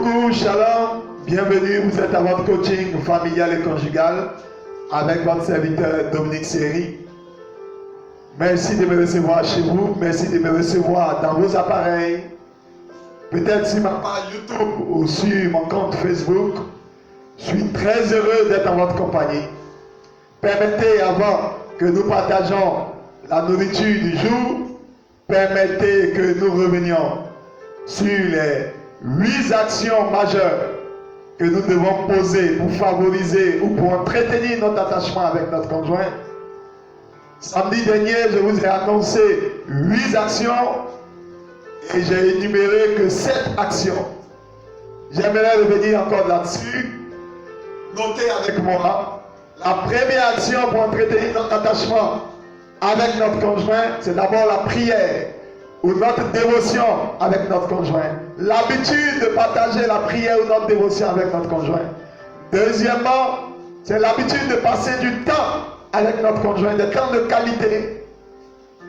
Coucou, shalom, bienvenue, vous êtes à votre coaching familial et conjugal avec votre serviteur Dominique Seri. Merci de me recevoir chez vous, merci de me recevoir dans vos appareils, peut-être sur ma page YouTube ou sur mon compte Facebook. Je suis très heureux d'être en votre compagnie. Permettez, avant que nous partageons la nourriture du jour, permettez que nous revenions sur les 8 actions majeures que nous devons poser pour favoriser ou pour entretenir notre attachement avec notre conjoint. Samedi dernier, je vous ai annoncé 8 actions et j'ai énuméré que 7 actions. J'aimerais revenir encore là-dessus. Notez avec moi, la première action pour entretenir notre attachement avec notre conjoint, c'est d'abord la prière ou notre dévotion avec notre conjoint. L'habitude de partager la prière ou notre dévotion avec notre conjoint. Deuxièmement, c'est l'habitude de passer du temps avec notre conjoint, des temps de qualité.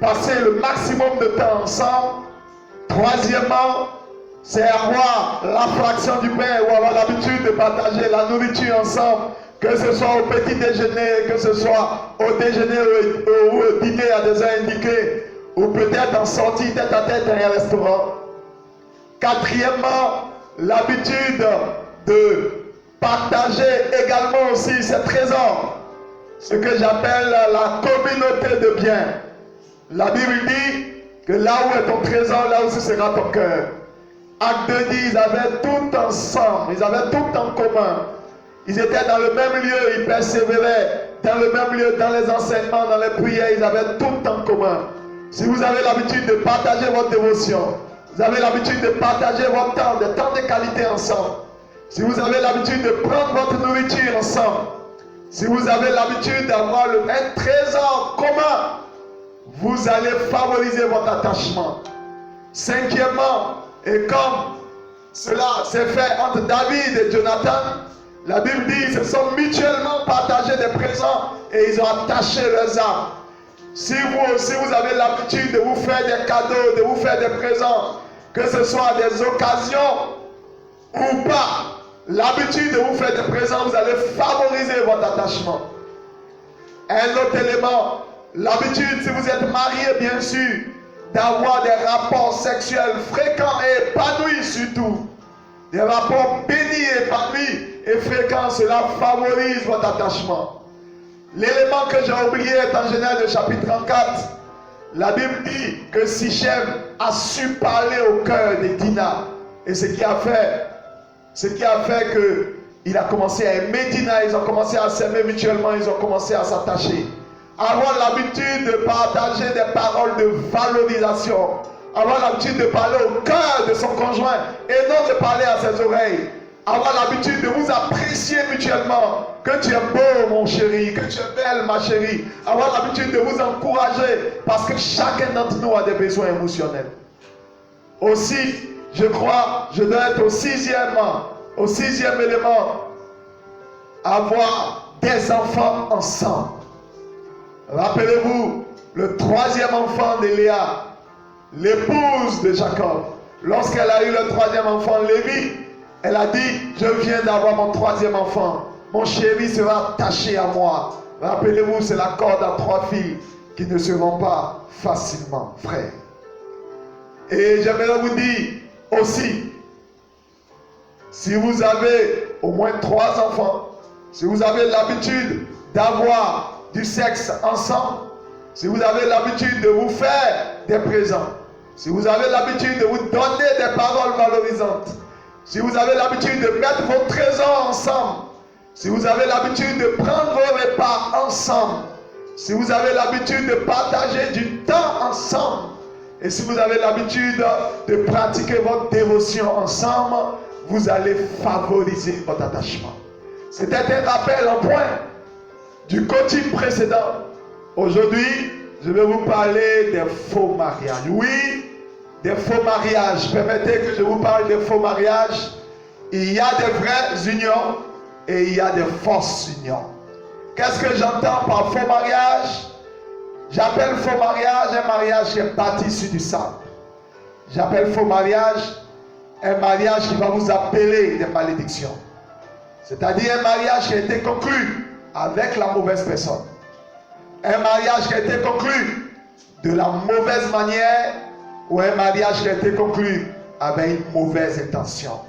Passer le maximum de temps ensemble. Troisièmement, c'est avoir la fraction du pain ou avoir l'habitude de partager la nourriture ensemble, que ce soit au petit déjeuner, que ce soit au déjeuner ou au dîner à des heures indiquées, ou peut-être en sortie tête à tête dans un restaurant. Quatrièmement, l'habitude de partager également aussi ses trésors, ce que j'appelle la communauté de biens. La Bible dit que là où est ton trésor, là aussi sera ton cœur. Acte 2 dit ils avaient tout ensemble, ils avaient tout en commun. Ils étaient dans le même lieu, ils persévéraient dans le même lieu, dans les enseignements, dans les prières, ils avaient tout en commun. Si vous avez l'habitude de partager votre dévotion, vous avez l'habitude de partager votre temps, des temps de qualité ensemble, si vous avez l'habitude de prendre votre nourriture ensemble, si vous avez l'habitude d'avoir un trésor commun, vous allez favoriser votre attachement. Cinquièmement, et comme cela s'est fait entre David et Jonathan, la Bible dit qu'ils se sont mutuellement partagés des présents et ils ont attaché leurs âmes. Si vous aussi vous avez l'habitude de vous faire des cadeaux, de vous faire des présents, que ce soit des occasions ou pas, l'habitude de vous faire des présents, vous allez favoriser votre attachement. Un autre élément, l'habitude, si vous êtes marié bien sûr, d'avoir des rapports sexuels fréquents et épanouis surtout. Des rapports bénis, épanouis et fréquents, cela favorise votre attachement. L'élément que j'ai oublié est en Genèse chapitre 34. La Bible dit que Sichem a su parler au cœur de Dina. Et ce qui a fait qu'il a commencé à aimer Dina, ils ont commencé à s'aimer mutuellement, ils ont commencé à s'attacher. Avoir l'habitude de partager des paroles de valorisation. Avoir l'habitude de parler au cœur de son conjoint et non de parler à ses oreilles. Avoir l'habitude de vous apprécier mutuellement. Que tu es beau mon chéri, que tu es belle ma chérie. Avoir l'habitude de vous encourager parce que chacun d'entre nous a des besoins émotionnels. Aussi, je crois, je dois être au sixième élément. Avoir des enfants ensemble. Rappelez-vous, le troisième enfant de Léa, l'épouse de Jacob, lorsqu'elle a eu le troisième enfant, Lévi, elle a dit, je viens d'avoir mon troisième enfant. Mon chéri sera attaché à moi. Rappelez-vous, c'est la corde à 3 filles qui ne seront pas facilement frères. Et j'aimerais vous dire aussi, si vous avez au moins 3 enfants, si vous avez l'habitude d'avoir du sexe ensemble, si vous avez l'habitude de vous faire des présents, si vous avez l'habitude de vous donner des paroles valorisantes, si vous avez l'habitude de mettre vos trésors ensemble, si vous avez l'habitude de prendre vos repas ensemble, si vous avez l'habitude de partager du temps ensemble, et si vous avez l'habitude de pratiquer votre dévotion ensemble, vous allez favoriser votre attachement. C'était un rappel en point du coaching précédent. Aujourd'hui, je vais vous parler des faux mariages. Oui, des faux mariages. Permettez que je vous parle des faux mariages. Il y a des vraies unions et il y a des fausses unions. Qu'est-ce que j'entends par faux mariage? J'appelle faux mariage un mariage qui est bâti sur du sable. J'appelle faux mariage un mariage qui va vous appeler des malédictions. C'est-à-dire un mariage qui a été conclu avec la mauvaise personne. Un mariage qui a été conclu de la mauvaise manière ou un mariage qui a été conclu avec une mauvaise intention.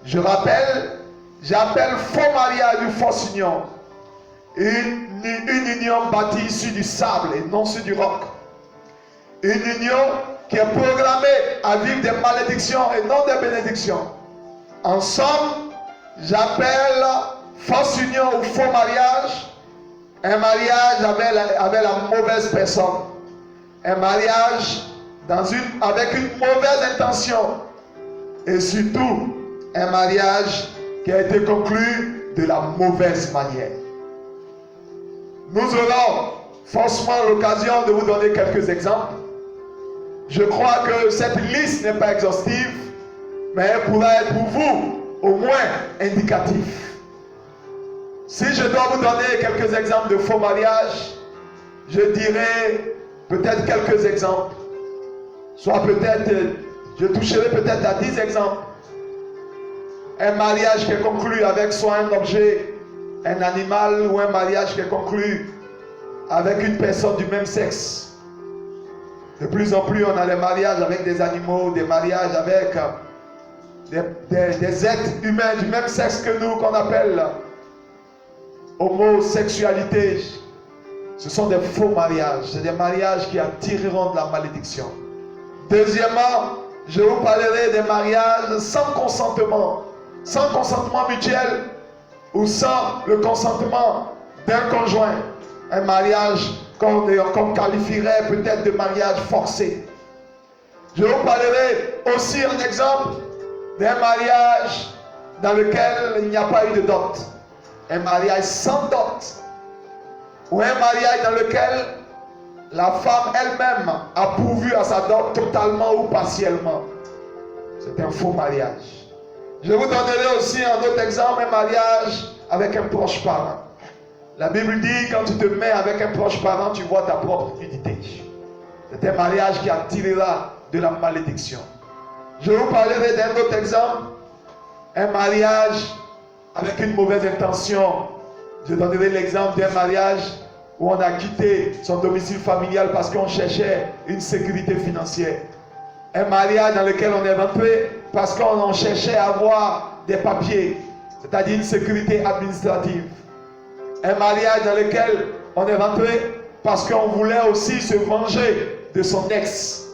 Je rappelle, j'appelle faux mariage ou fausse union une union bâtie sur du sable et non sur du roc. Une union qui est programmée à vivre des malédictions et non des bénédictions. En somme, j'appelle fausse union ou faux mariage un mariage avec la mauvaise personne. Un mariage avec une mauvaise intention. Et surtout, un mariage qui a été conclu de la mauvaise manière. Nous aurons forcément l'occasion de vous donner quelques exemples. Je crois que cette liste n'est pas exhaustive, mais elle pourra être pour vous au moins indicatif. Si je dois vous donner quelques exemples de faux mariage, je dirais peut-être quelques exemples. Soit peut-être, je toucherai peut-être à 10 exemples. Un mariage qui est conclu avec soit un objet, un animal, ou un mariage qui est conclu avec une personne du même sexe. De plus en plus, on a des mariages avec des animaux, des mariages avec des êtres humains du même sexe que nous, qu'on appelle homosexualité. Ce sont des faux mariages. C'est des mariages qui attireront de la malédiction. Deuxièmement, je vous parlerai des mariages sans consentement mutuel ou sans le consentement d'un conjoint. Un mariage qu'on qualifierait peut-être de mariage forcé. Je vous parlerai aussi un exemple d'un mariage dans lequel il n'y a pas eu de dot. Un mariage sans dot. Ou un mariage dans lequel la femme elle-même a pourvu à sa dot totalement ou partiellement. C'est un faux mariage. Je vous donnerai aussi un autre exemple, un mariage avec un proche parent. La Bible dit, quand tu te mets avec un proche parent, tu vois ta propre nudité. C'est un mariage qui attirera de la malédiction. Je vous parlerai d'un autre exemple, un mariage avec une mauvaise intention. Je donnerai l'exemple d'un mariage où on a quitté son domicile familial parce qu'on cherchait une sécurité financière. Un mariage dans lequel on est rentré parce qu'on cherchait à avoir des papiers, c'est-à-dire une sécurité administrative. Un mariage dans lequel on est rentré parce qu'on voulait aussi se venger de son ex.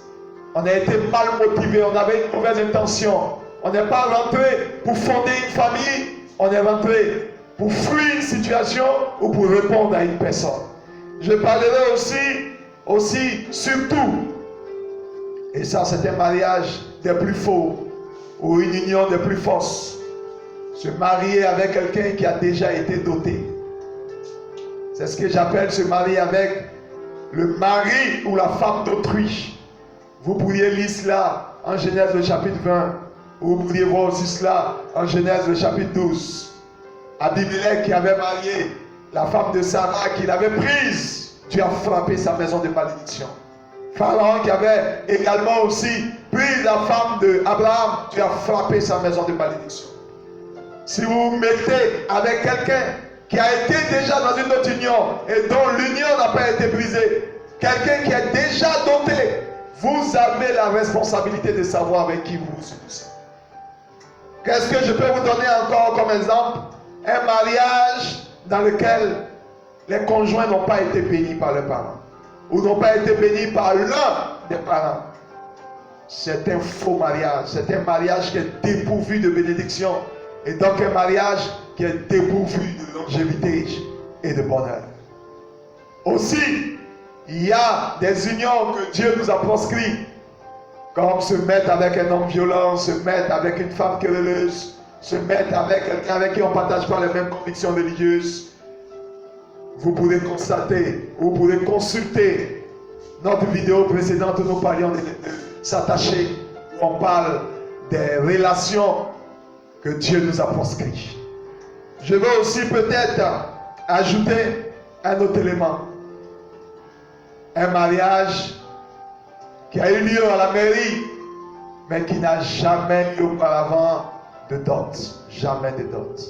On a été mal motivé, on avait une mauvaise intention. On n'est pas rentré pour fonder une famille, on est rentré pour fuir une situation ou pour répondre à une personne. Je parlerai aussi surtout, et ça c'est un mariage des plus faux, ou une union des plus fausses, se marier avec quelqu'un qui a déjà été doté. C'est ce que j'appelle se marier avec le mari ou la femme d'autrui. Vous pourriez lire cela en Genèse le chapitre 20, ou vous pourriez voir aussi cela en Genèse le chapitre 12. Abimelech qui avait marié la femme de Sarah qu'il avait prise, tu as frappé sa maison de malédiction. Pharaon qui avait également aussi pris la femme d'Abraham, tu as frappé sa maison de malédiction. Si vous vous mettez avec quelqu'un qui a été déjà dans une autre union et dont l'union n'a pas été brisée, quelqu'un qui est déjà doté, vous avez la responsabilité de savoir avec qui vous vous unissez. Qu'est-ce que je peux vous donner encore comme exemple? Un mariage dans lequel les conjoints n'ont pas été bénis par leurs parents ou n'ont pas été bénis par l'un des parents. C'est un faux mariage. C'est un mariage qui est dépourvu de bénédiction et donc un mariage qui est dépourvu de longévité et de bonheur. Aussi, il y a des unions que Dieu nous a proscrites, comme se mettre avec un homme violent, se mettre avec une femme querelleuse, se mettre avec quelqu'un avec qui on ne partage pas les mêmes convictions religieuses. Vous pourrez constater, vous pourrez consulter notre vidéo précédente où nous parlions de s'attacher, où on parle des relations que Dieu nous a proscrites. Je veux aussi peut-être ajouter un autre élément. Un mariage qui a eu lieu à la mairie, mais qui n'a jamais eu auparavant de dot. Jamais de dot.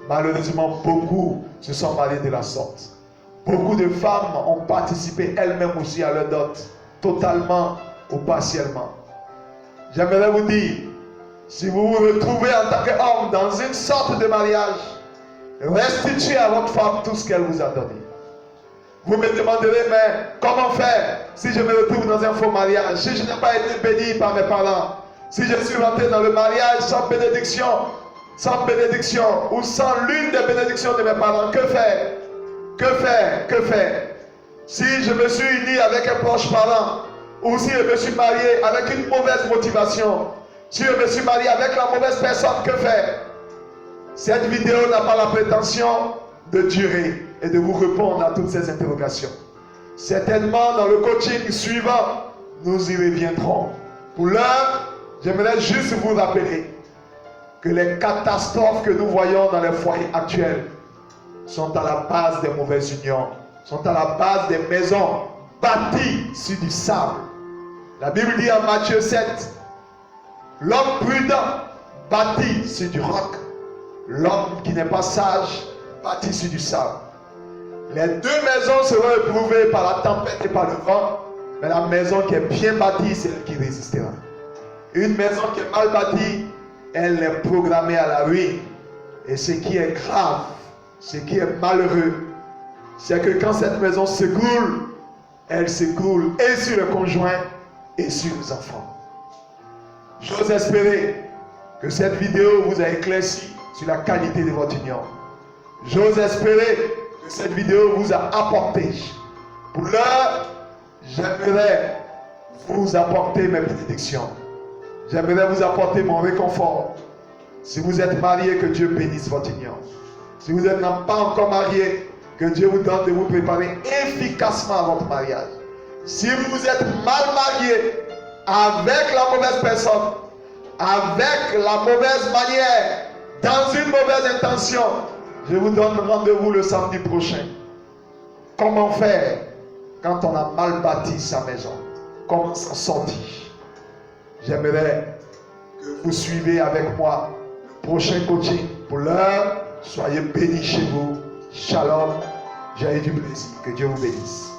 Malheureusement, beaucoup se sont mariés de la sorte. Beaucoup de femmes ont participé elles-mêmes aussi à leur dot, totalement ou partiellement. J'aimerais vous dire, si vous vous retrouvez en tant qu'homme dans une sorte de mariage, restituez à votre femme tout ce qu'elle vous a donné. Vous me demanderez, mais comment faire si je me retrouve dans un faux mariage, si je n'ai pas été béni par mes parents, si je suis rentré dans le mariage sans bénédiction, ou sans l'une des bénédictions de mes parents, que faire? Que faire? Que faire? Si je me suis uni avec un proche parent, ou si je me suis marié avec une mauvaise motivation, si je me suis marié avec la mauvaise personne, que faire? Cette vidéo n'a pas la prétention de durer et de vous répondre à toutes ces interrogations. Certainement, dans le coaching suivant, nous y reviendrons. Pour l'heure, j'aimerais juste vous rappeler que les catastrophes que nous voyons dans les foyers actuels sont à la base des mauvaises unions, sont à la base des maisons bâties sur du sable. La Bible dit en Matthieu 7, l'homme prudent bâtit sur du roc, l'homme qui n'est pas sage bâtit sur du sable. Les deux maisons seront éprouvées par la tempête et par le vent, mais la maison qui est bien bâtie, c'est elle qui résistera. Une maison qui est mal bâtie, elle est programmée à la ruine. Et ce qui est grave, ce qui est malheureux, c'est que quand cette maison s'écroule, elle s'écroule et sur le conjoint et sur les enfants. J'ose espérer que cette vidéo vous a éclairci sur la qualité de votre union. J'ose espérer que cette vidéo vous a apporté. Pour l'heure, j'aimerais vous apporter mes bénédictions. J'aimerais vous apporter mon réconfort. Si vous êtes marié, que Dieu bénisse votre union. Si vous n'êtes pas encore marié, que Dieu vous donne de vous préparer efficacement à votre mariage. Si vous êtes mal marié, avec la mauvaise personne, avec la mauvaise manière, dans une mauvaise intention, je vous donne rendez-vous le samedi prochain. Comment faire quand on a mal bâti sa maison? Comment s'en sortir? J'aimerais que vous suivez avec moi le prochain coaching. Pour l'heure, soyez bénis chez vous. Shalom. J'ai eu du plaisir. Que Dieu vous bénisse.